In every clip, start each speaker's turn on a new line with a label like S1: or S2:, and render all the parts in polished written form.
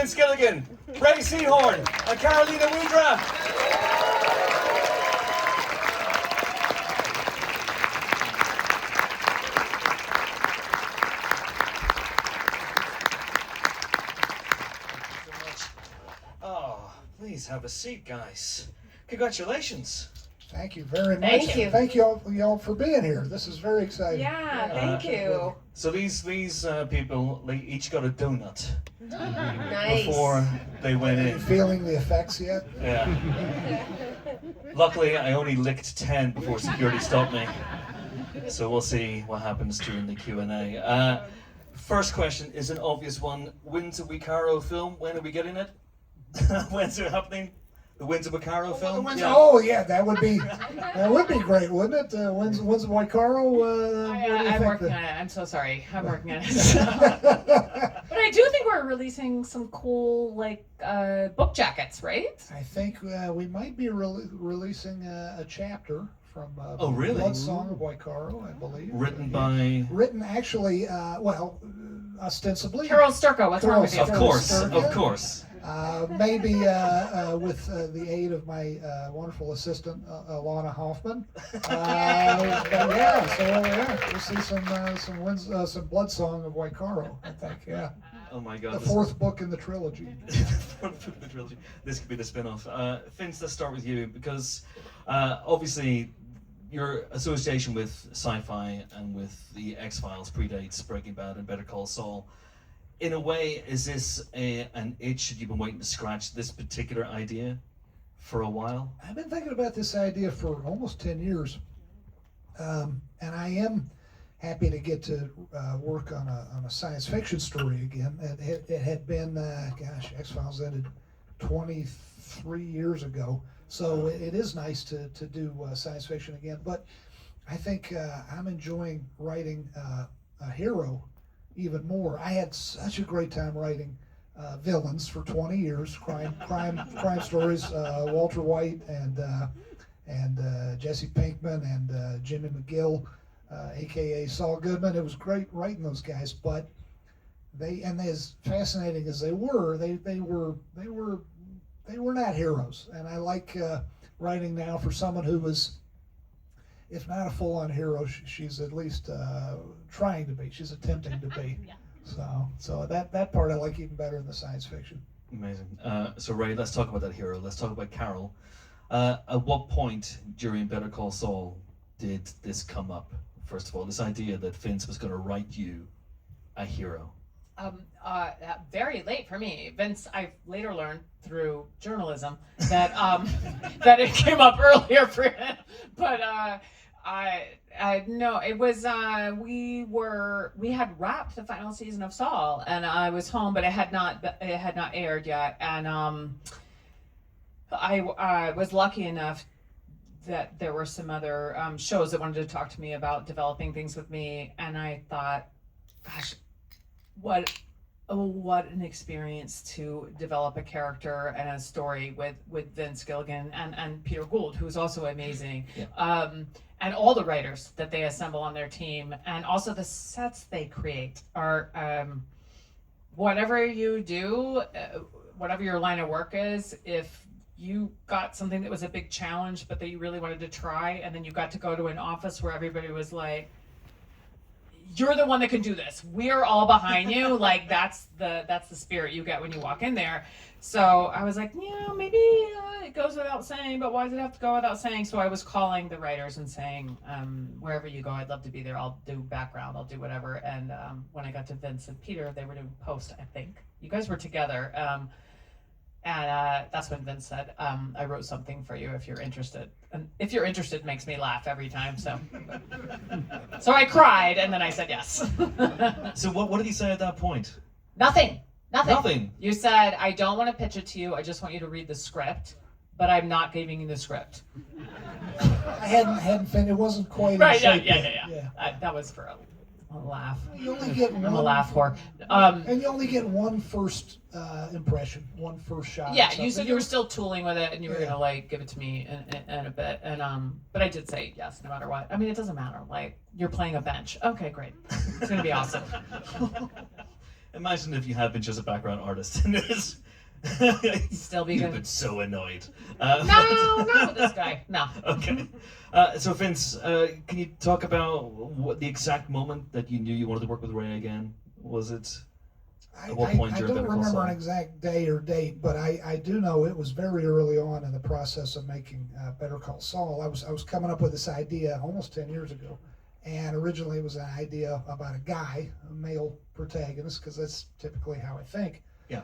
S1: Vince Gilligan, Rhea Seehorn, and Karolina Wydra. Oh, please have a seat, guys. Congratulations.
S2: Thank you very much. Thank you all for being here. This is very exciting.
S3: Yeah, thank you.
S1: So these people, they each got a donut
S3: Nice.
S1: before they went
S2: Are you
S1: in.
S2: feeling the effects yet?
S1: Yeah. Luckily, I only licked 10 before security stopped me. So we'll see what happens during the Q&A. First question is an obvious one. Winter Wicaro film, when are we getting it? When's it happening? The Winter Wicaro film?
S2: Yeah. Oh yeah, that would be great, wouldn't it? When's Wicaro?
S3: I'm working on it. I'm so sorry. I'm working on it. But I do think we're releasing some cool book jackets, right?
S2: I think we might be releasing a chapter from
S1: Oh, really?
S2: Blood Song of Wicaro, I believe.
S1: Written
S2: actually, ostensibly.
S3: Carol Sturko, what's wrong with you?
S1: Of course.
S2: Maybe with the aid of my wonderful assistant, Alana Hoffman. We'll see some Blood Song of Wicaro, I think. Yeah.
S1: Oh my God.
S2: The fourth book in the trilogy.
S1: This could be the spin-off. Vince, let's start with you because obviously your association with sci-fi and with the X-Files predates Breaking Bad and Better Call Saul. In a way, is this an itch that you've been waiting to scratch, this particular idea, for a while?
S2: I've been thinking about this idea for almost 10 years. And I am happy to get to work on a science fiction story again. It had been, X-Files ended 23 years ago. So it is nice to do science fiction again. But I think I'm enjoying writing a hero even more. I had such a great time writing villains for 20 years, crime stories. Walter White and Jesse Pinkman and Jimmy McGill, aka Saul Goodman. It was great writing those guys, but as fascinating as they were, they were not heroes. And I like writing now for someone who was, if not a full-on hero, she's at least trying to be. She's attempting to be.
S3: Yeah.
S2: So that part I like even better in the science fiction.
S1: Amazing. So Ray, let's talk about that hero. Let's talk about Carol. At what point during Better Call Saul did this come up? First of all, this idea that Vince was going to write you a hero.
S3: Very late for me. Vince, I later learned through journalism that that it came up earlier for him. But no, it was we had wrapped the final season of Saul, and I was home, but it had not aired yet, and I was lucky enough that there were some other shows that wanted to talk to me about developing things with me, and I thought, gosh, what an experience to develop a character and a story with Vince Gilligan and Peter Gould, who's also amazing. Yeah. And all the writers that they assemble on their team, and also the sets they create are, whatever you do, whatever your line of work is, if you got something that was a big challenge but that you really wanted to try, and then you got to go to an office where everybody was like, you're the one that can do this. We're all behind you. Like that's the spirit you get when you walk in there. So I was like, yeah, maybe it goes without saying, but why does it have to go without saying? So I was calling the writers and saying, wherever you go, I'd love to be there. I'll do background. I'll do whatever. And when I got to Vince and Peter, they were doing post, I think. You guys were together. And that's when Vince said, I wrote something for you if you're interested. And if you're interested makes me laugh every time. So I cried, and then I said yes.
S1: So what did he say at that point?
S3: Nothing.
S1: Nothing.
S3: You said, I don't want to pitch it to you. I just want you to read the script, but I'm not giving you the script.
S2: I hadn't finished. It wasn't quite
S3: right.
S2: in shape
S3: Yeah. That was for a laugh.
S2: You only get one.
S3: I'm a laugh whore.
S2: And you only get one first impression, one first shot.
S3: Yeah, you said you were still tooling with it, and you were gonna give it to me in a bit, and but I did say yes, no matter what. I mean, it doesn't matter. Like you're playing a bench. Okay, great. It's gonna be awesome.
S1: Imagine if you had been just a background artist in this.
S3: Still be
S1: You've
S3: good.
S1: been so annoyed.
S3: No, not with this guy. No.
S1: Okay. So Vince, can you talk about what the exact moment that you knew you wanted to work with Rhea again? Was it? At what point
S2: I
S1: during
S2: don't
S1: Better Call
S2: remember
S1: Saul?
S2: an exact day or date, but I do know it was very early on in the process of making Better Call Saul. I was coming up with this idea almost 10 years ago, and originally it was an idea about a guy, a male protagonist, because that's typically how I think.
S1: Yeah.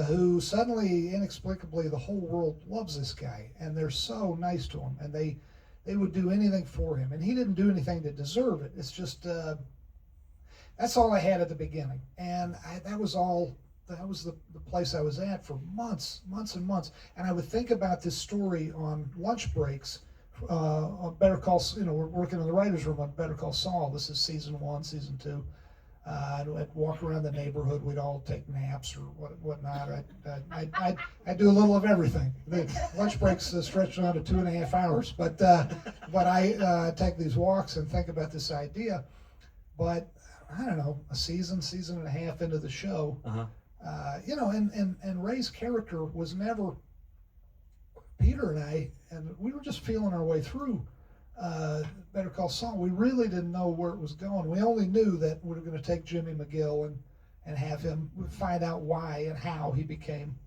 S2: Who suddenly, inexplicably, the whole world loves this guy, and they're so nice to him, and they would do anything for him, and he didn't do anything to deserve it. It's just that's all I had at the beginning, and that was all. That was the place I was at for months and months, and I would think about this story on lunch breaks. On Better Call, we're working in the writers' room on Better Call Saul. This is season 1, season 2. I'd walk around the neighborhood. We'd all take naps or whatnot. I'd do a little of everything. The lunch breaks stretched on to 2.5 hours, but I take these walks and think about this idea. But I don't know, a season and a half into the show, and Ray's character was never Peter and I, and we were just feeling our way through Better Call Saul. We really didn't know where it was going. We only knew that we were going to take Jimmy McGill and have him find out why and how he became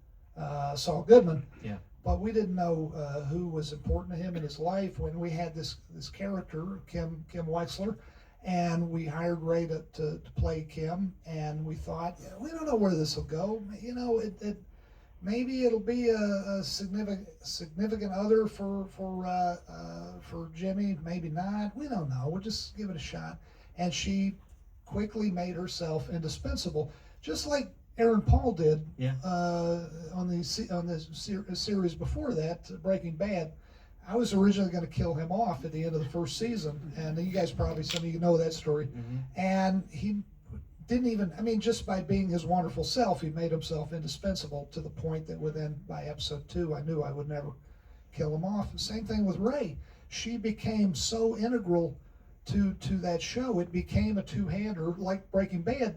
S2: Saul Goodman.
S1: Yeah.
S2: But we didn't know who was important to him in his life. When we had this character, Kim Wexler, and we hired Ray to play Kim, and we thought, we don't know where this will go. Maybe it'll be a significant other for Jimmy, maybe not. We don't know. We'll just give it a shot. And she quickly made herself indispensable, just like Aaron Paul did.
S1: Yeah.
S2: On the series before that, Breaking Bad. I was originally going to kill him off at the end of the first season, and you guys probably, some of you know that story.
S1: Mm-hmm.
S2: And he didn't even, just by being his wonderful self, he made himself indispensable to the point that by episode 2, I knew I would never kill him off. The same thing with Ray. She became so integral to that show. It became a two-hander, like Breaking Bad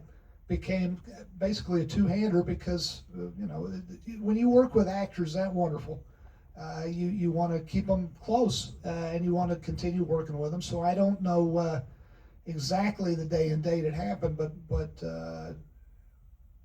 S2: became basically a two-hander because, when you work with actors that wonderful, you want to keep them close, and you want to continue working with them. So I don't know exactly the day and date it happened, but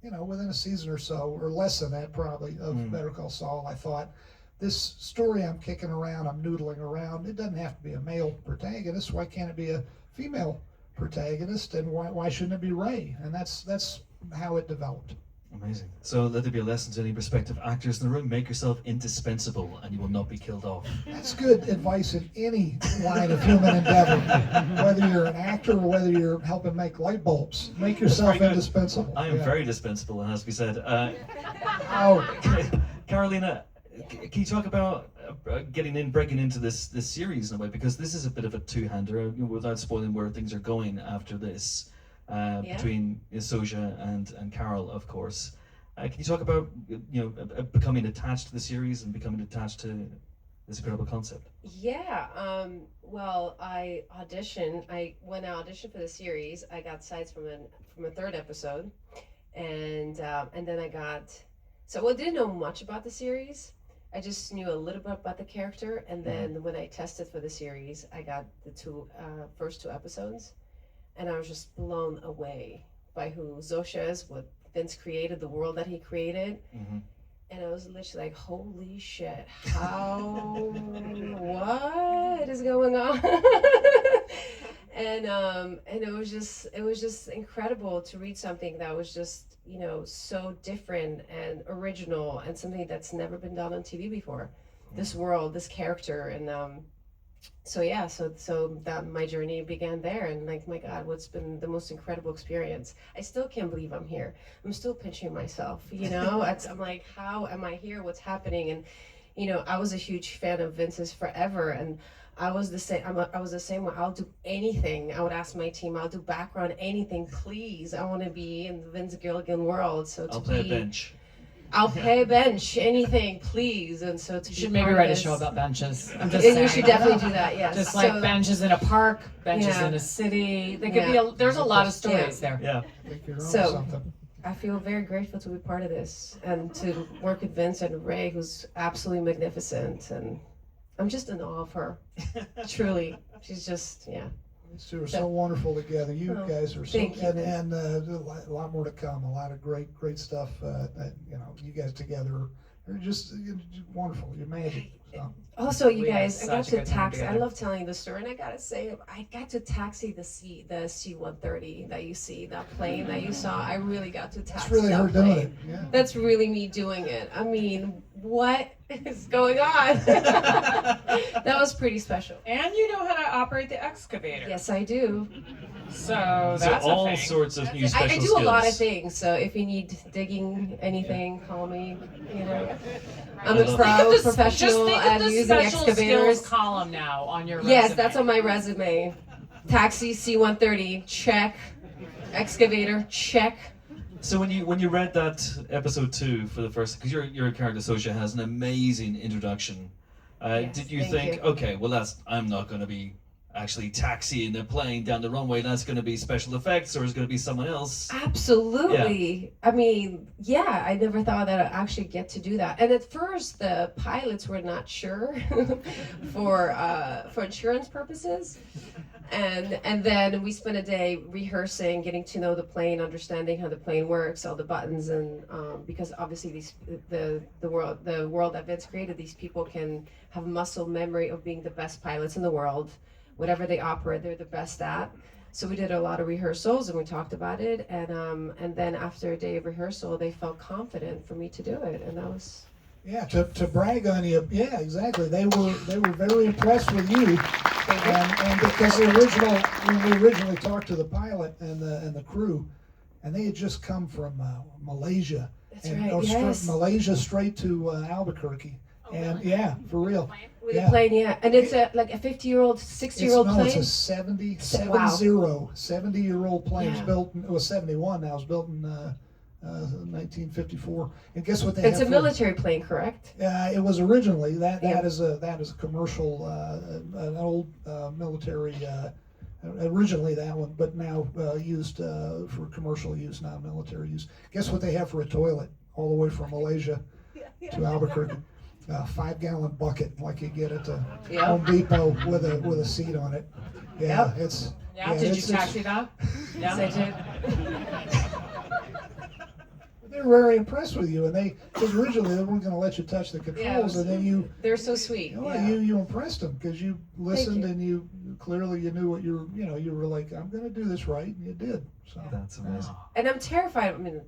S2: within a season or so, or less than that probably, of Better Call Saul, I thought, this story I'm kicking around, I'm noodling around, it doesn't have to be a male protagonist. Why can't it be a female protagonist? And why shouldn't it be Ray? And that's how it developed.
S1: Amazing. So let there be a lesson to any prospective actors in the room. Make yourself indispensable and you will not be killed off.
S2: That's good advice in any line of human endeavor. Whether you're an actor or whether you're helping make light bulbs, make yourself indispensable.
S1: I am very dispensable, as we said. Karolina, can you talk about breaking into this series in a way? Because this is a bit of a two-hander, without spoiling where things are going after this. Between Soja and Carol, of course. Can you talk about becoming attached to the series and becoming attached to this incredible concept?
S4: Yeah. Well, I auditioned. When I auditioned for the series, I got sides from a third episode, and then I got. So I didn't know much about the series. I just knew a little bit about the character, and then when I tested for the series, I got the first two episodes. And I was just blown away by who Zosha is, what Vince created, the world that he created. Mm-hmm. And I was literally like, holy shit, what is going on? and it was just incredible to read something that was just, so different and original and something that's never been done on TV before. Mm-hmm. This world, this character, and so that my journey began there, and like, my God, what's been the most incredible experience? I still can't believe I'm here. I'm still pinching myself, I'm like, how am I here? What's happening? And I was a huge fan of Vince's forever, and I was the same. I was the same way. I'll do anything. I would ask my team, I'll do background, anything, please. I want to be in the Vince Gilligan world. So
S1: I'll play a bench.
S4: I'll pay a bench, anything, please. And so
S3: you should maybe write a show about benches. I'm just
S4: saying. You should definitely do that. Yes.
S3: Just like benches in a park, benches in a city. They could be. There's a lot of stories there.
S1: Yeah.
S2: Something.
S4: I feel very grateful to be part of this and to work with Vince and Ray, who's absolutely magnificent, and I'm just in awe of her. Truly, she's just
S2: These two are so wonderful together. You guys are so,
S4: thank you.
S2: and a lot more to come. A lot of great stuff. You guys together are just wonderful. You're magic. So.
S4: Also, you
S3: We had
S4: guys, I got
S3: such a
S4: to
S3: good time
S4: taxi. I
S3: together.
S4: love telling the story, and I gotta say, I got to taxi the C-130 that you see, that plane that you saw. I really got to taxi
S2: It's really
S4: that
S2: her
S4: plane.
S2: doing it. Yeah.
S4: That's really me doing it. I mean, what is going on? That was pretty special.
S3: And you know how to operate the excavator.
S4: Yes, I do.
S3: So
S1: So
S3: that's a
S1: all
S3: thing.
S1: sorts of new
S4: I
S1: special
S4: do a lot of
S1: skills.
S4: things, so if you need digging anything, call me. I'm
S1: I
S4: a
S1: love
S4: pro
S1: that.
S3: Just
S4: professional
S3: think
S4: at
S3: of the
S4: using
S3: special
S4: excavators.
S3: skills column now on your resume.
S4: Yes, that's on my resume. Taxi C-130, check. Excavator, check.
S1: So when you read that episode 2 for the first, because your character Sosha has an amazing introduction,
S4: Yes,
S1: did you
S4: thank
S1: think,
S4: you.
S1: okay, well I'm not going to be actually taxiing the plane down the runway, that's going to be special effects, or is going to be someone else?
S4: Absolutely. I mean, yeah, I never thought that I'd actually get to do that. And at first, the pilots were not sure for insurance purposes. And then we spent a day rehearsing, getting to know the plane, understanding how the plane works, all the buttons, and because obviously the world that Vince created, these people can have muscle memory of being the best pilots in the world. Whatever they operate, they're the best at. So we did a lot of rehearsals and we talked about it, and then after a day of rehearsal, they felt confident for me to do it, and that was.
S2: Yeah, to brag on you. Yeah, exactly. They were very impressed with you, and because when we originally talked to the pilot and the crew, and they had just come from Malaysia,
S4: That's
S2: and
S4: right. Yes.
S2: Malaysia straight to Albuquerque, and yeah, for for
S4: With
S2: yeah.
S4: a plane, yeah, and it's like a 50-year-old, 60-year-old
S2: It's
S4: plane.
S2: a 70
S4: Wow.
S2: 70-year-old plane. It's
S4: Yeah.
S2: built. It was 71. Now it was built in 1954. And guess what they
S4: It's
S2: have
S4: a
S2: for-
S4: military plane, correct?
S2: It was originally that
S4: Yeah.
S2: is a commercial, an old military. Originally that one, but now used for commercial use, not military use. Guess what they have for a toilet all the way from Malaysia to Albuquerque? A 5-gallon bucket like you get at the
S4: Yeah.
S2: Home Depot with a seat on it. Yeah, it's.
S3: Yeah,
S2: yeah,
S3: did
S2: it's-
S3: you taxi that?
S4: Yes, I
S3: Yeah.
S4: did.
S2: They were very impressed with you, and because originally they weren't going to let you touch the controls, and then you
S4: They're so sweet. Yeah.
S2: you impressed them because you listened
S4: you.
S2: and you clearly you knew what you were like, I'm going to do this right, and you did. So
S1: That's amazing.
S4: And I'm terrified. I mean,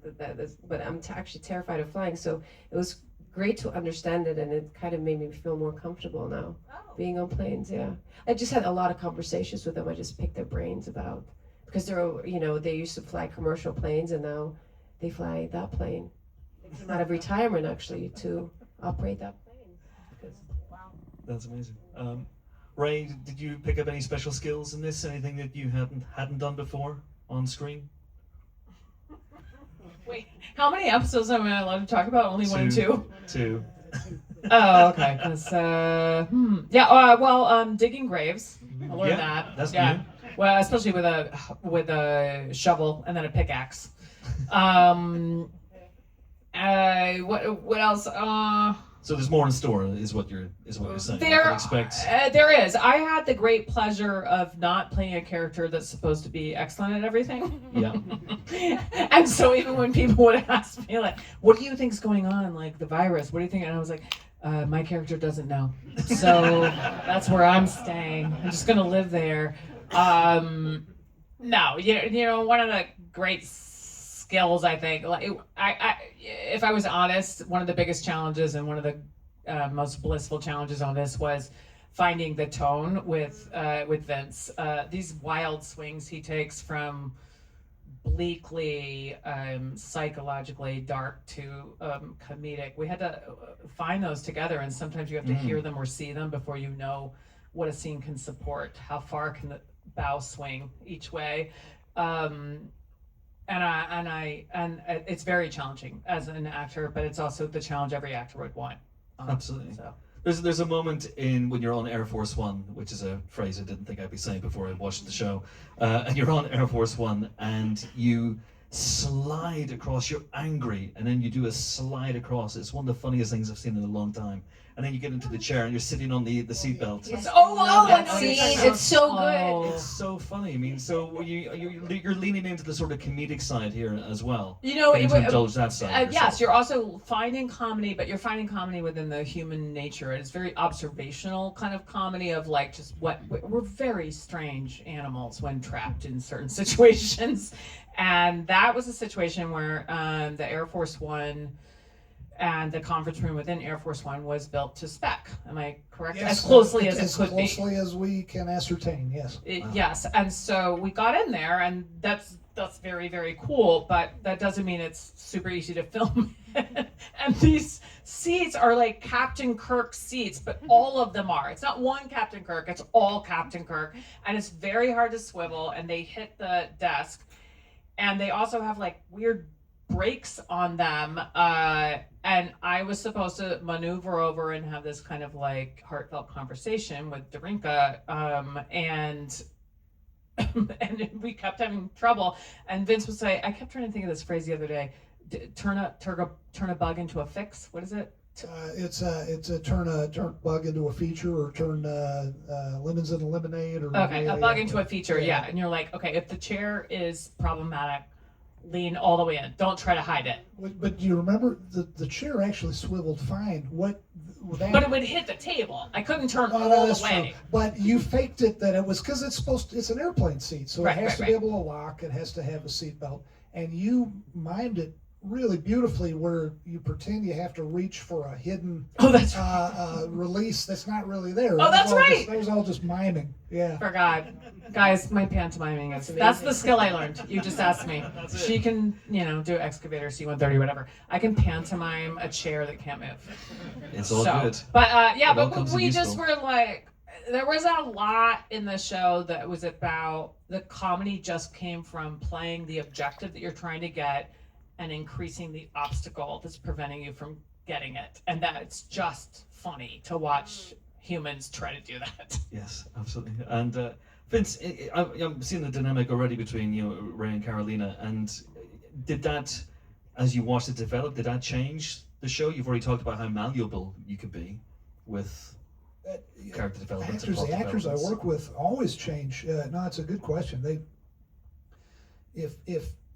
S4: but I'm actually terrified of flying. So it was great to understand it, and it kind of made me feel more comfortable now, being on planes. Yeah, I just had a lot of conversations with them. I just picked their brains about because they used to fly commercial planes, and now they fly that plane. They came out of retirement actually to operate that plane.
S1: That's amazing. Ray, did you pick up any special skills in this? Anything that you hadn't done before on screen?
S3: Wait, how many episodes am I allowed to talk about? Only 1 and 2?
S1: 2.
S3: Oh, okay. 'Cause, digging graves. I learned
S1: Yeah,
S3: that.
S1: that's
S3: yeah.
S1: new.
S3: Well, especially with a shovel and then a pickaxe. What else?
S1: So there's more in store, is what you're saying.
S3: There,
S1: I can expect.
S3: there is. I had the great pleasure of not playing a character that's supposed to be excellent at everything.
S1: Yeah.
S3: And so even when people would ask me, like, what do you think's going on? Like, the virus, what do you think? And I was like, my character doesn't know. So that's where I'm staying. I'm just going to live there. No, one of the great skills, I think, if I was honest, one of the biggest challenges and one of the most blissful challenges on this was finding the tone with Vince. These wild swings he takes from bleakly, psychologically dark to comedic. We had to find those together, and sometimes you have to hear them or see them before you know what a scene can support. How far can the bow swing each way? And it's very challenging as an actor, but it's also the challenge every actor would want.
S1: Absolutely.
S3: So.
S1: There's a moment when you're on Air Force One, which is a phrase I didn't think I'd be saying before I watched the show, and you're on Air Force One and you slide across. You're angry, and then you do a slide across. It's one of the funniest things I've seen in a long time. And then you get into the chair and you're sitting on the seatbelt.
S4: Yes.
S3: Oh, wow,
S4: that
S3: that's
S4: scene.
S3: so-
S4: It's so
S3: Oh.
S4: good.
S1: It's so funny. I mean, so you're leaning into the sort of comedic side here as well.
S3: You know,
S1: Getting
S3: it
S1: to
S3: would-
S1: indulge that side.
S3: yes,
S1: yourself.
S3: you're also finding comedy, but you're finding comedy within the human nature. It's very observational kind of comedy of like just we're very strange animals when trapped in certain situations, and that was a situation where the Air Force One and the conference room within Air Force One was built to spec. Am I correct?
S2: Yes,
S3: as closely as it
S2: as
S3: could be.
S2: closely as we can ascertain. Yes.
S3: Yes, and so we got in there, and that's very, very cool, but that doesn't mean it's super easy to film. And these seats are like Captain Kirk seats, but all of them are. It's not one Captain Kirk, it's all Captain Kirk, and it's very hard to swivel, and they hit the desk, and they also have like weird brakes on them, and I was supposed to maneuver over and have this kind of like heartfelt conversation with Darinka, and and we kept having trouble. And Vince was like, I kept trying to think of this phrase the other day. Turn a bug into a fix. What is it?
S2: It's a turn bug into a feature, or turn lemons into lemonade, or
S3: Okay, a bug into a feature.
S2: Yeah.
S3: Yeah, and you're like, okay, if the chair is problematic, lean all the way in. Don't try to hide it.
S2: But you remember the chair actually swiveled fine.
S3: But it would hit the table. I couldn't turn all
S2: no,
S3: the
S2: that's
S3: way.
S2: true. But you faked it that it was because it's an airplane seat, so
S3: Right,
S2: it has
S3: right,
S2: to
S3: right.
S2: be able to lock. It has to have a seat belt, and you mimed it really beautifully, where you pretend you have to reach for a hidden
S3: Oh, that's
S2: release that's not really there.
S3: Oh, that's right.
S2: That was all just miming. Yeah.
S3: forgot. Guys, my pantomiming is
S4: That's
S3: that's the
S4: amazing.
S3: skill I learned. You just asked me.
S1: That's it.
S3: She can, do excavator C-130, whatever. I can pantomime a chair that can't move.
S1: It's all
S3: So,
S1: good.
S3: But
S1: It all
S3: but
S1: comes in
S3: we just
S1: useful.
S3: were like, there was a lot in the show that was about the comedy just came from playing the objective that you're trying to get and increasing the obstacle that's preventing you from getting it. And that it's just funny to watch humans try to do that.
S1: Yes, absolutely. And Vince, I'm seeing the dynamic already between Ray and Karolina. And did that, as you watched it develop, did that change the show? You've already talked about how malleable you could be with character development. and
S2: The
S1: plot
S2: actors I
S1: developments.
S2: work with always change. No, it's a good question. If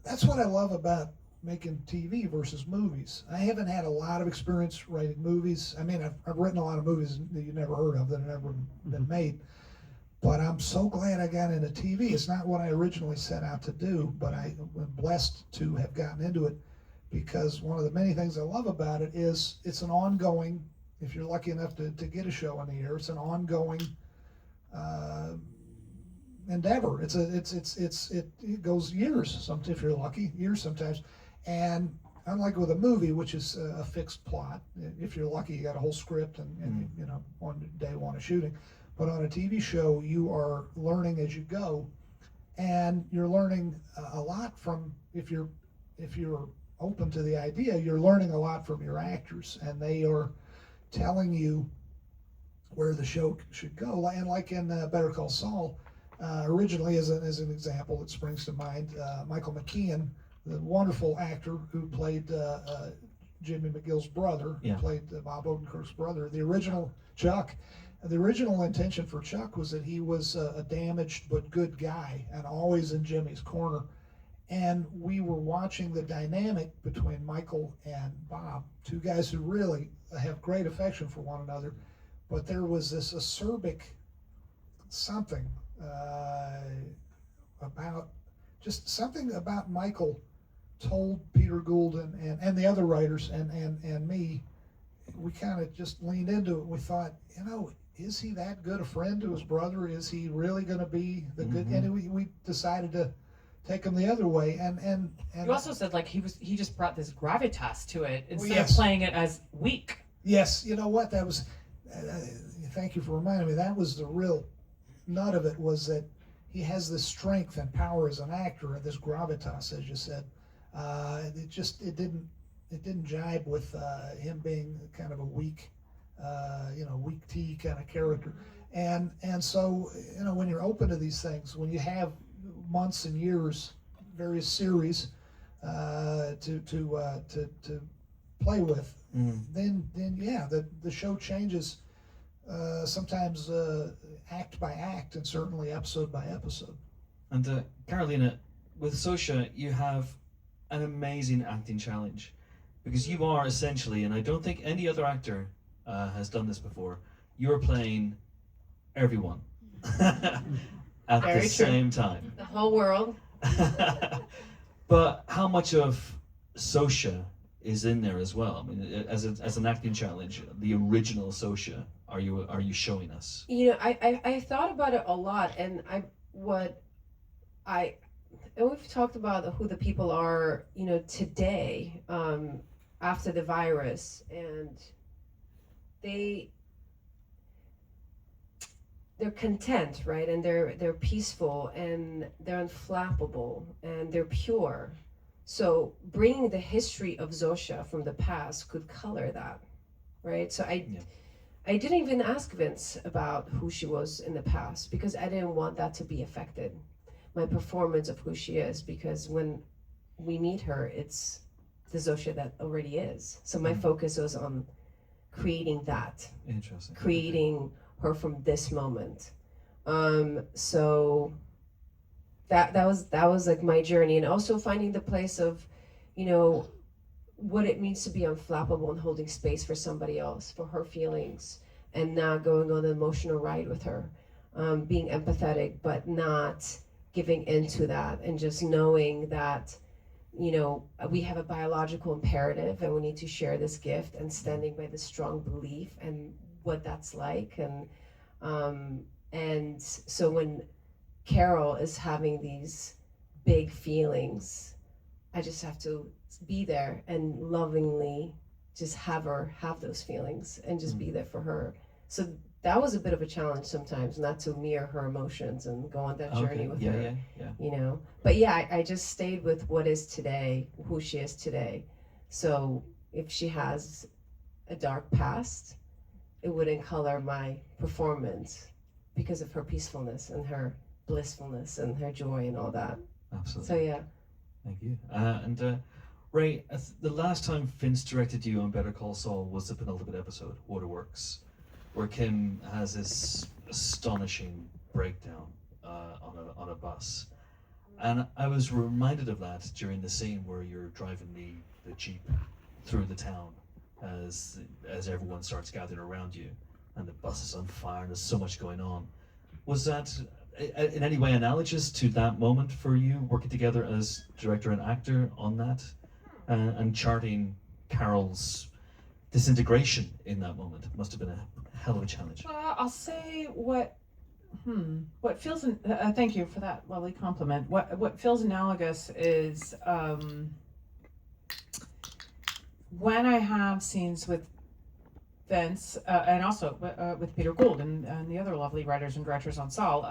S2: that's what I love about making TV versus movies. I haven't had a lot of experience writing movies. I mean, I've written a lot of movies that you never heard of that have never been made. But I'm so glad I got into TV. It's not what I originally set out to do, but I'm blessed to have gotten into it, because one of the many things I love about it is it's an ongoing, if you're lucky enough to get a show on the air, it's an ongoing endeavor. It goes years, if you're lucky, years sometimes. And unlike with a movie, which is a fixed plot, if you're lucky, you got a whole script and on day one of shooting. But on a TV show, you are learning as you go, and you're learning a lot from, if you're open to the idea, you're learning a lot from your actors, and they are telling you where the show should go. And like in Better Call Saul, originally as an example that springs to mind, Michael McKean, the wonderful actor who played Jimmy McGill's brother,
S1: Yeah.
S2: who played Bob Odenkirk's brother, the original Chuck. The original intention for Chuck was that he was a damaged but good guy and always in Jimmy's corner. And we were watching the dynamic between Michael and Bob, two guys who really have great affection for one another. But there was this acerbic something about Michael told Peter Gould and the other writers and me. We kind of just leaned into it. We thought, is he that good a friend to his brother? Is he really going to be the good? And we decided to take him the other way. And
S3: You also said like he just brought this gravitas to it instead
S2: yes.
S3: of playing it as weak.
S2: yes, you know what? That was. Thank you for reminding me. That was the real nut of it, was that he has this strength and power as an actor, and this gravitas, as you said. It didn't jibe with him being kind of a weak tea kind of character. And so, when you're open to these things, when you have months and years, various series, to play with, then yeah, the show changes sometimes act by act, and certainly episode by episode.
S1: And Karolina, with Sosha, you have an amazing acting challenge, because you are essentially, and I don't think any other actor has done this before, you're playing everyone at
S3: Very
S1: the
S3: true.
S1: same time.
S4: The whole world.
S1: But how much of Sosha is in there as well? I mean, as an acting challenge, the original Sosha, are you showing us?
S4: You know, I thought about it a lot, and we've talked about who the people are, you know, today, after the virus, and they're content, right? And they're peaceful, and they're unflappable, and they're pure. So bringing the history of Zosha from the past could color that, right? So I didn't even ask Vince about who she was in the past, because I didn't want that to be affected, my performance of who she is, because when we meet her, it's the Zosha that already is. So my focus was on creating that.
S1: Interesting.
S4: Creating her from this moment. So that was like my journey, and also finding the place of, you know, what it means to be unflappable and holding space for somebody else, for her feelings, and not going on an emotional ride with her, being empathetic but not giving into that, and just knowing that, you know, we have a biological imperative and we need to share this gift, and standing by the strong belief and what that's like. And so when Carol is having these big feelings, I just have to be there and lovingly just have her have those feelings, and just be there for her. So that was a bit of a challenge sometimes, not to mirror her emotions and go on that journey with her.
S1: Yeah.
S4: You know, but yeah, I just stayed with what is today, who she is today. So if she has a dark past, it wouldn't color my performance, because of her peacefulness and her blissfulness and her joy and all that.
S1: Absolutely.
S4: So yeah.
S1: Thank you. And Ray, the last time Vince directed you on Better Call Saul was the penultimate episode, Waterworks, where Kim has this astonishing breakdown on a bus. And I was reminded of that during the scene where you're driving the Jeep through the town as everyone starts gathering around you, and the bus is on fire and there's so much going on. Was that in any way analogous to that moment for you, working together as director and actor on that, and charting Carol's disintegration in that moment? It must have been a hell of a challenge.
S3: I'll say what feels, thank you for that lovely compliment. What feels analogous is when I have scenes with Vince, and also with Peter Gould and the other lovely writers and directors on Saul,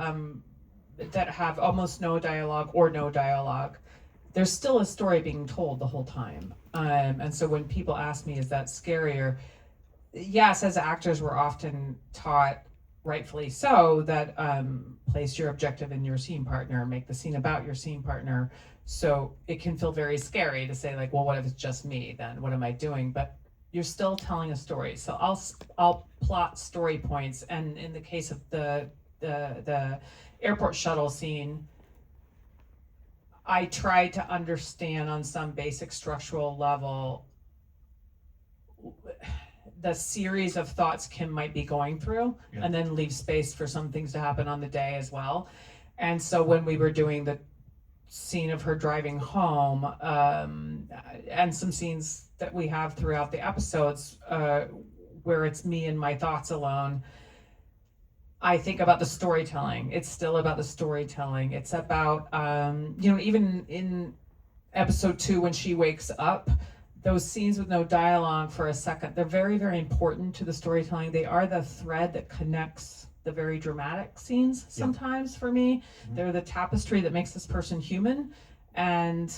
S3: that have almost no dialogue or no dialogue, there's still a story being told the whole time. And so when people ask me, is that scarier? Yes, as actors, we're often taught, rightfully so, that place your objective in your scene partner, make the scene about your scene partner. So it can feel very scary to say, like, well, what if it's just me? Then what am I doing? But you're still telling a story. So I'll plot story points. And in the case of the airport shuttle scene, I tried to understand on some basic structural level the series of thoughts Kim might be going through, and then leave space for some things to happen on the day as well. And so when we were doing the scene of her driving home, and some scenes that we have throughout the episodes where it's me and my thoughts alone, I think about the storytelling. It's still about the storytelling. It's about, even in episode 2 when she wakes up, those scenes with no dialogue for a second, they're very, very important to the storytelling. They are the thread that connects the very dramatic scenes sometimes for me. Mm-hmm. They're the tapestry that makes this person human. And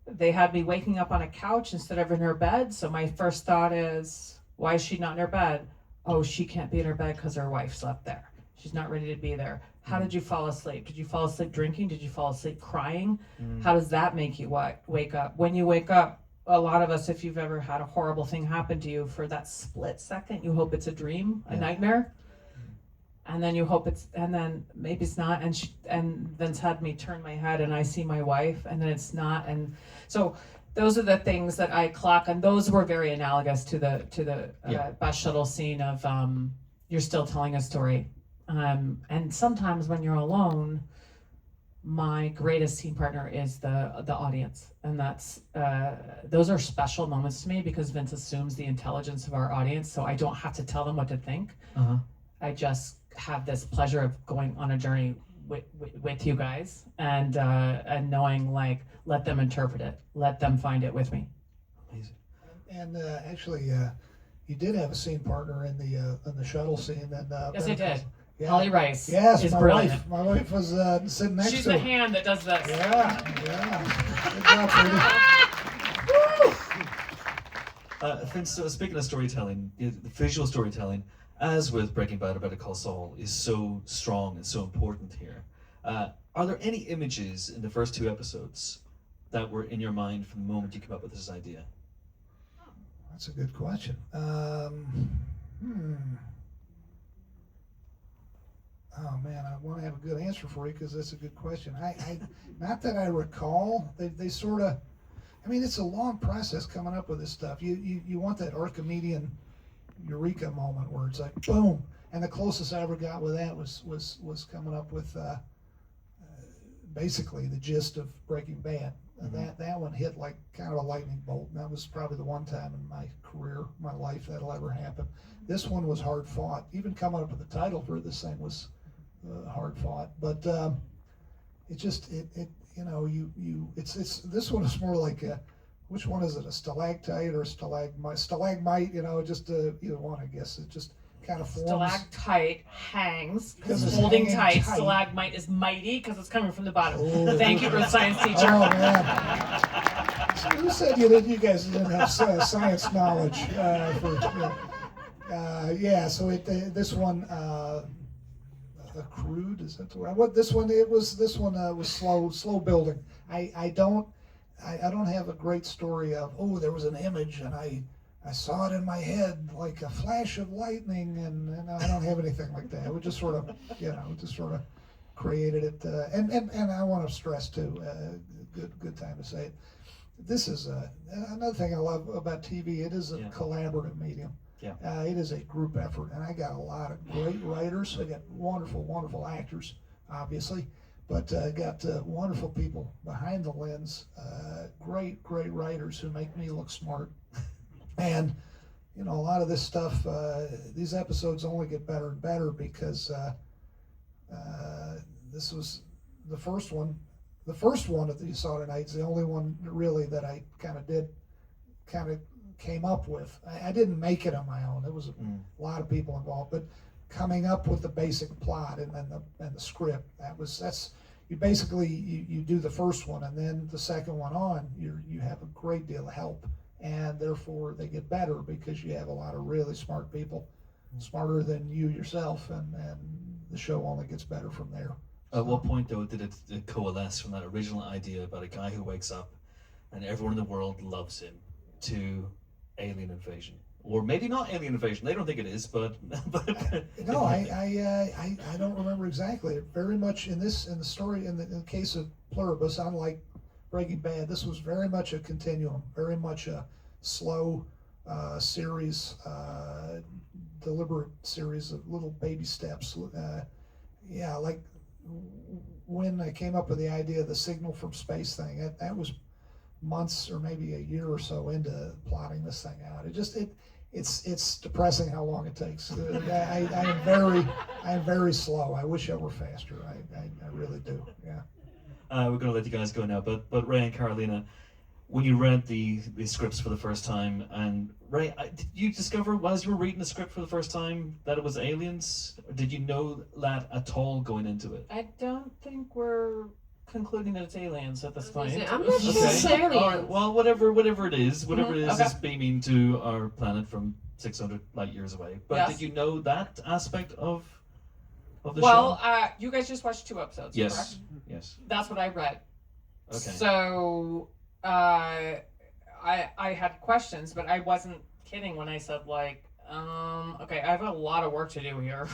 S3: they had me waking up on a couch instead of in her bed. So my first thought is, why is she not in her bed? Oh, she can't be in her bed because her wife slept there. She's not ready to be there. How did you fall asleep? Did you fall asleep drinking? Did you fall asleep crying?
S1: Mm.
S3: How does that make you wake up? When you wake up, a lot of us, if you've ever had a horrible thing happen to you, for that split second, you hope it's a dream, a nightmare. And then you hope and then maybe it's not. And Vince had me turn my head and I see my wife, and then it's not. And so those are the things that I clock, and those were very analogous to the bus shuttle scene of you're still telling a story. And sometimes when you're alone, my greatest team partner is the audience, and that's those are special moments to me because Vince assumes the intelligence of our audience, so I don't have to tell them what to think. I just have this pleasure of going on a journey with you guys, and knowing, like, let them interpret it, let them find it with me.
S1: Amazing.
S2: And actually, you did have a scene partner in the shuttle scene. And
S3: Yes, I did.
S2: Yeah.
S3: Holly Rice.
S2: Yes,
S3: is
S2: my
S3: brilliant.
S2: wife was sitting next
S3: She's
S2: to
S3: the
S2: her.
S3: hand that does this.
S2: Yeah. Good job, Katie.
S1: Vince, so speaking of storytelling, the visual storytelling, as with Breaking Bad, Better Call Saul, is so strong and so important here. Are there any images in the first 2 episodes that were in your mind from the moment you came up with this idea?
S2: That's a good question. Oh man, I want to have a good answer for you because that's a good question. I not that I recall. They sort of, I mean, it's a long process coming up with this stuff. You want that Archimedean eureka moment where it's like boom, and the closest I ever got with that was coming up with basically the gist of Breaking Bad. That one hit like kind of a lightning bolt, and that was probably the one time in my career, my life, that'll ever happen. This one was hard fought. Even coming up with the title for this thing was hard fought, but it's this one is more like which one is it, a stalactite or a stalagmite, just either one, I guess. It just kind of forms.
S3: Stalactite hangs because it's
S2: It's
S3: holding
S2: hanging
S3: tight.
S2: tight.
S3: Stalagmite is mighty because it's coming from the bottom.
S2: Oh.
S3: Thank you for the science teacher.
S2: Oh man! So who said you guys didn't have science knowledge? So this one crude, is that the word? What this one? This one was slow building. I don't have a great story of there was an image and I saw it in my head like a flash of lightning, and I don't have anything like that. We just sort of created it. And I want to stress too, good time to say it. This is another thing I love about TV. It is a collaborative medium.
S1: Yeah.
S2: It is a group effort, and I got a lot of great writers. I got wonderful actors, obviously, but got wonderful people behind the lens. Great writers who make me look smart. And a lot of this stuff, these episodes only get better and better because this was the first one. The first one that you saw tonight is the only one really that I kind of came up with. I didn't make it on my own. There was a lot of people involved, but coming up with the basic plot and then the script, that's you basically you do the first one, and then the second one on, you have a great deal of help, and therefore they get better because you have a lot of really smart people, smarter than you yourself, and the show only gets better from there.
S1: At what point, though, did it coalesce from that original idea about a guy who wakes up and everyone in the world loves him to alien invasion? Or maybe not alien invasion. They don't think it is, but
S2: No, I don't remember exactly. Very much in the story, in the case of Pluribus, unlike Breaking Bad, this was very much a continuum, very much a slow series, deliberate series of little baby steps. Like when I came up with the idea of the signal from space thing, that was months or maybe a year or so into plotting this thing out. It's depressing how long it takes. I am very slow. I wish I were faster. I really do. Yeah.
S1: We're going to let you guys go now, but Ray and Karolina, when you read the scripts for the first time, and Ray, did you discover while you were reading the script for the first time that it was aliens? Or did you know that at all going into it?
S3: I don't think we're concluding that it's aliens at this point.
S4: I'm not sure it's aliens.
S1: All right, well, whatever it is
S3: Okay.
S1: is beaming to our planet from 600 light years away. But
S3: Yes.
S1: did you know that aspect of of the
S3: Well,
S1: show?
S3: you guys just watched 2 episodes,
S1: Yes.
S3: correct?
S1: Yes.
S3: That's what I read.
S1: Okay.
S3: So, I had questions, but I wasn't kidding when I said like, okay, I have a lot of work to do here,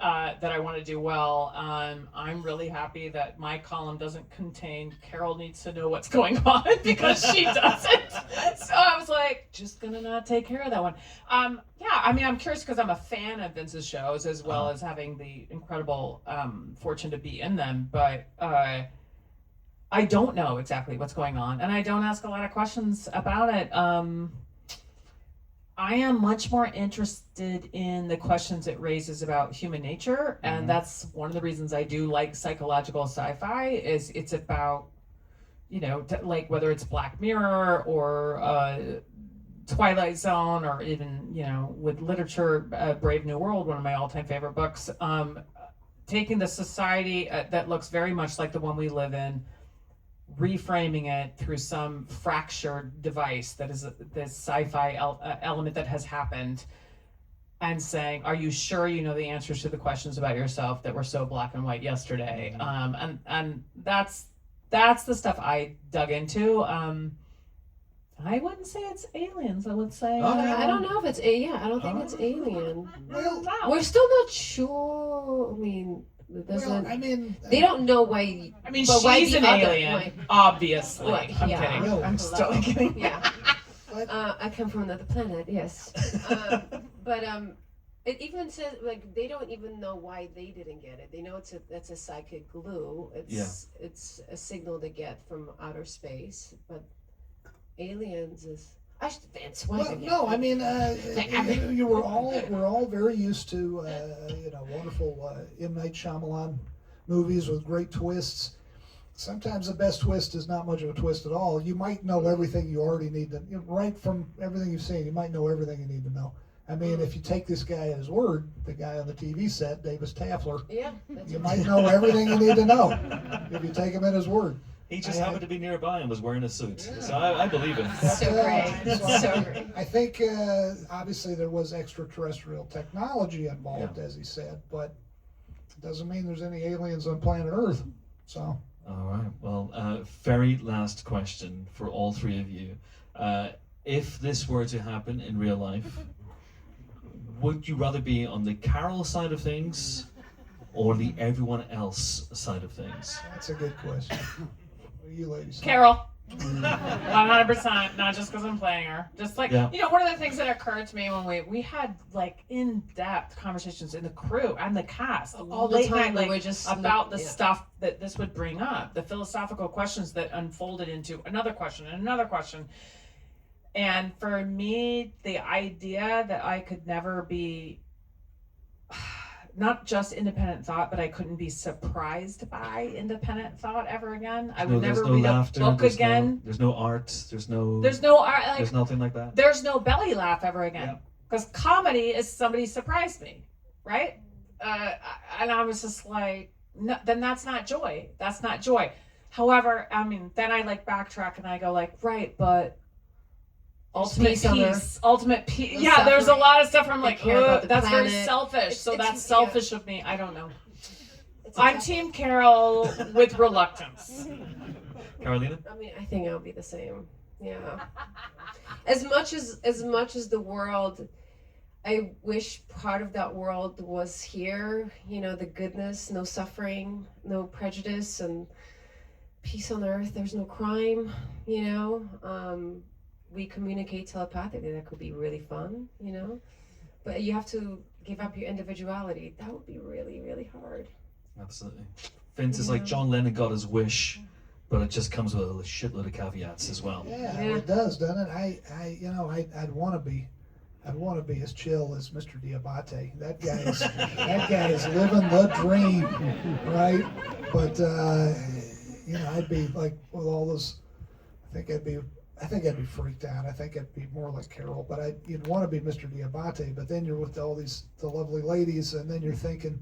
S3: that I want to do well. I'm really happy that my column doesn't contain Carol needs to know what's going on because she doesn't. So I was like, just gonna not take care of that one. Yeah, I mean, I'm curious because I'm a fan of Vince's shows as well as having the incredible fortune to be in them, but I don't know exactly what's going on, and I don't ask a lot of questions about it. I am much more interested in the questions it raises about human nature, and that's one of the reasons I do like psychological sci-fi. Is it's about, like whether it's Black Mirror or Twilight Zone, or even with literature, Brave New World, one of my all-time favorite books. Taking the society that looks very much like the one we live in, reframing it through some fractured device that is this sci-fi element that has happened, and saying, are you sure you know the answers to the questions about yourself that were so black and white yesterday? And that's the stuff I dug into. I wouldn't say it's aliens. I would say
S4: I don't know if it's I don't think it's alien.
S2: Well,
S4: We're still not sure. I mean, it doesn't.
S2: I mean,
S4: they don't know why.
S3: I mean,
S4: but why
S3: she's
S4: the
S3: an
S4: other-
S3: alien,
S4: why-
S3: obviously.
S4: Right,
S3: I'm
S4: yeah.
S3: kidding.
S2: Really?
S3: I'm still kidding.
S4: Yeah.
S2: but,
S4: I come from another planet. Yes. But it even says like they don't even know why they didn't get it. They know that's a psychic glue. It's a signal they get from outer space. But aliens is. Vince, why?
S2: well, no, I mean, we're all very used to wonderful M. Night Shyamalan movies with great twists. Sometimes the best twist is not much of a twist at all. You might know everything you already need to, right from everything you've seen, you might know everything you need to know. I mean, if you take this guy at his word, the guy on the TV set, Davis Taffler,
S4: Yeah. That's
S2: you
S4: what-
S2: might know everything you need to know if you take him at his word.
S1: He just happened to be nearby and was wearing a suit. So I believe him.
S4: So great. So great.
S2: I think obviously there was extraterrestrial technology involved, as he said, but it doesn't mean there's any aliens on planet Earth. So.
S1: All right. Well, very last question for all three of you. If this were to happen in real life, would you rather be on the Carol side of things or the everyone else side of things?
S2: That's a good question. What do you ladies think?
S3: Carol. 100%, not just because I'm playing her. Just like, one of the things that occurred to me when we had like in-depth conversations in the crew and the cast
S4: All the
S3: late
S4: time,
S3: night,
S4: we were
S3: like,
S4: just
S3: about the stuff that this would bring up, the philosophical questions that unfolded into another question and another question. And for me, the idea that I could never be not just independent thought, but I couldn't be surprised by independent thought ever again. I would never read a book again.
S1: There's no art. There's no
S3: art. Like,
S1: there's nothing like that.
S3: there's no belly laugh ever again. Because comedy is somebody surprised me, right? And I was just like, no, then that's not joy. That's not joy. However, I mean, then I like backtrack and I go like, right, but ultimate peace. Yeah, there's a lot of stuff where I'm like, that's very selfish. So that's selfish of me. I don't know. I'm Team Carol with reluctance.
S1: Karolina?
S4: I mean, I think I'll be the same. Yeah. As much as the world, I wish part of that world was here. The goodness, no suffering, no prejudice, and peace on earth. There's no crime. We communicate telepathically. That could be really fun, But you have to give up your individuality. That would be really, really hard.
S1: Absolutely. Vince is like John Lennon got his wish, but it just comes with a shitload of caveats as well.
S2: Yeah, it does, doesn't it? I'd want to be as chill as Mr. Diabate. That guy is living the dream, right? But I'd be like with all those. I think I'd be freaked out. I think I'd be more like Carol, but you'd want to be Mr. Diabate, but then you're with all the lovely ladies, and then you're thinking,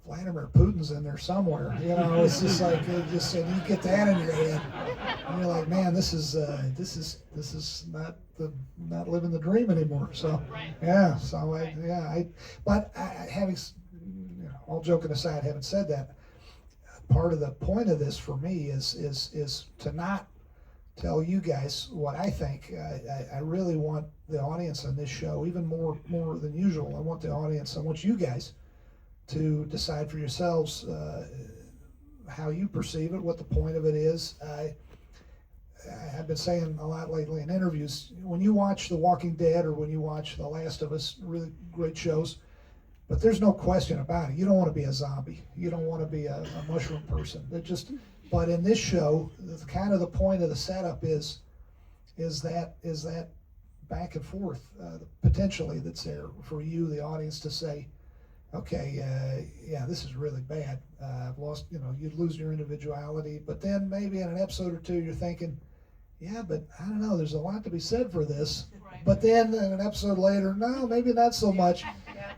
S2: Vladimir Putin's in there somewhere. It's just like, and you get that in your head, and you're like, man, this is not living the dream anymore. So, yeah, so having, all joking aside, having said that, part of the point of this for me is to not tell you guys what I think. I really want the audience on this show, even more than usual. I want you guys to decide for yourselves how you perceive it, what the point of it is. I've been saying a lot lately in interviews, when you watch The Walking Dead or when you watch The Last of Us, really great shows, but there's no question about it. You don't want to be a zombie. You don't want to be a mushroom person. But in this show, kind of the point of the setup is that back and forth, potentially that's there for you, the audience, to say, okay, yeah, this is really bad. I've lost, you'd lose your individuality. But then maybe in an episode or two, you're thinking, yeah, but I don't know, there's a lot to be said for this.
S3: Right.
S2: But then in an episode later, no, maybe not so much.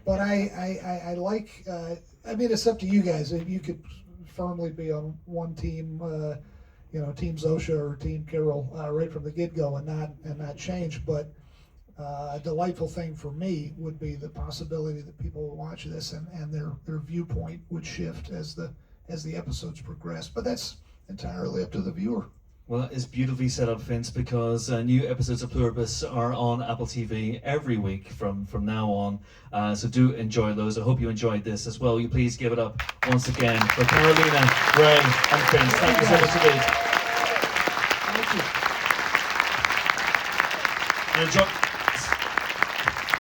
S2: But I like, it's up to you guys. If you could firmly be on one team, Team Zosha or Team Carol right from the get-go and not change. But a delightful thing for me would be the possibility that people will watch this and their viewpoint would shift as the episodes progress. But that's entirely up to the viewer.
S1: Well, it's beautifully set up, Vince, because new episodes of Pluribus are on Apple TV every week from now on. So do enjoy those. I hope you enjoyed this as well. Will you please give it up once again for Karolina, Ray, and Vince. Thank you so much indeed.
S2: Thank you.
S1: And enjoy.